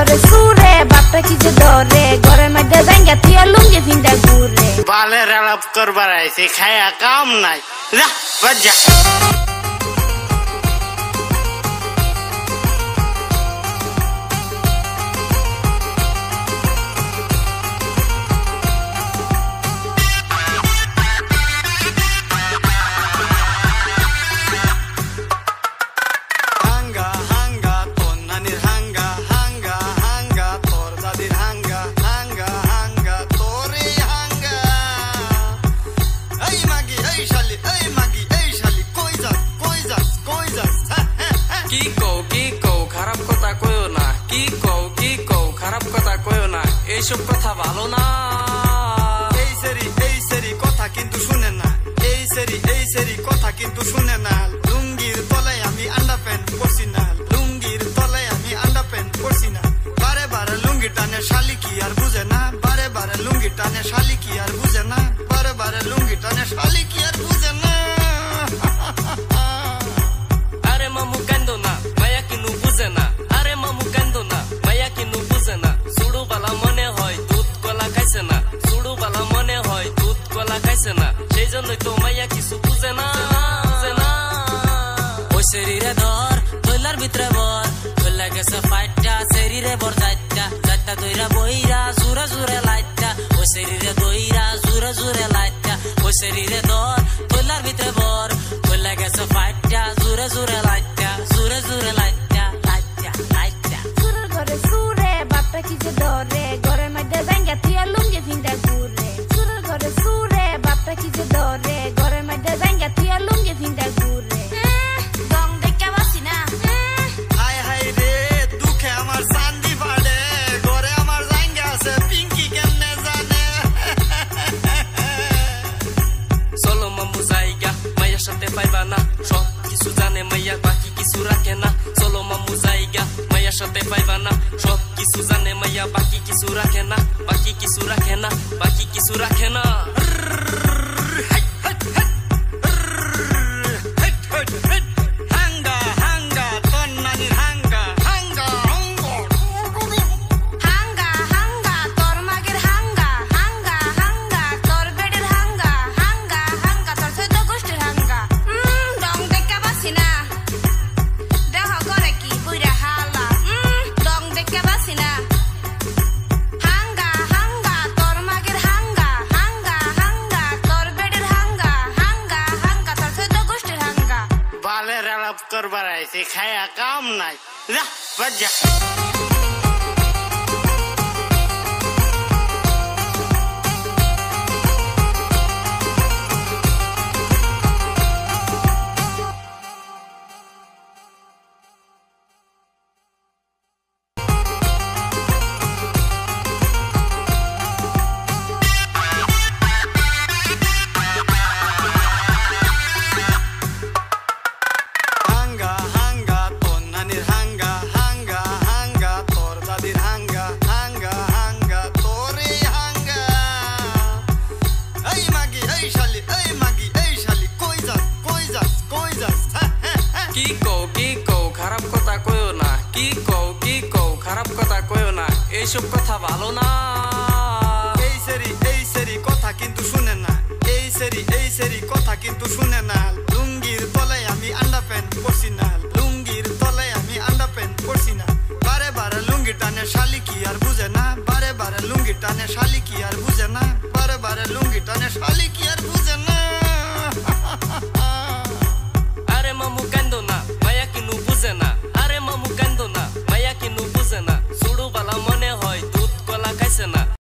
ঘরে সুরে বাপটা কি যে ধরে ঘরের মধ্যে জাঙ্গা তুই লুঙ্গি ফিন্দা ঘুরে বালের আলাপ করবার আইছে খায়া কাম নাই যা বাজা এইসব কথা ভালো না এই সেরি কথা কিন্তু শুনে না এই সেরি কথা কিন্তু শুনে না লুঙ্গির তলায় আমি আন্ডা প্যান্ট পরছি না লুঙ্গির তলায় আমি আন্ডা প্যান্ট পরছি না বারে বারে লুঙ্গি টানে শালি কি আর বুঝে না বারে বারে লুঙ্গি টানে শালি কি আর বুঝে না বারে বারে লুঙ্গি টানে শালি কি আর বুঝে না আরে মামু কান্দো না মায়া কিনু বুঝে না আরে মামু কান্দো না মায়া কিনু বুঝে না সুড়ু বালা মনে হয় দুধ কলা খাইছে না সুড়ু বালা মনে হয় দুধ কলা খাইছে না সেই জন্যই তো মাইয়া কিছু বুঝে না ওই শরীরে ধর তৈলার ভিতরে বর তৈলা গেছে ফাইটটা শরীরে বর যাইটা দইরা বইরা জুরে জুরে লাইটটা ওই শরীরে দইরা জুরে জুরে লাইটটা ওই শরীরে ধর তৈলার ভিতরে বর তৈলা গেছে ফাইটটা জুরে জুরে লাইটটা জুরে জুরে লাইটটা লাইটটা সুরের ঘরে সুরে বাপটা কি যে ধরে ঘরের মধ্যে জাঙ্গা তুই লুঙ্গি ফিন্দা ঘুরে সুরের ঘরে সুরে বাপটা কি যে ধরে ঘরের মধ্যে জাঙ্গা তুই লুঙ্গি ফিন্দা ঘুরে দং দেখা বাসি না হাই হাই রে দুঃখে আমার চান্দি ফাড়ে ঘরে আমার জাঙ্গা আছে পিঙ্কি কেমনে জানে চলো মামু জায়গা মাইয়ার সাথে পাইবা না সব কিছু জানে মাইয়া বাকি কিছু রাখে না চলো মামু জায়গা মাইয়ার সাথে পাইবা না সব কিছু জানে মাইয়া বাকি কিছু রাখে না বাকি কিছু রাখে না বাকি কিছু রাখে না করবার আইছে খায়া কাম নাই যা বাজা এইসব কথা ভালো না এই সেরি কথা কিন্তু শুনে না এই সেরি কথা কিন্তু শুনে না লুঙ্গির তলায় আমি আন্ডা প্যান্ট পরছি না লুঙ্গির তলায় আমি আন্ডা প্যান্ট পরছি না বারে বারে লুঙ্গি টানে শালি কি আর বুঝে না বারে বারে লুঙ্গি টানে শালি কি আর বুঝে না বারে বারে লুঙ্গি টানে শালি কি আর বুঝে না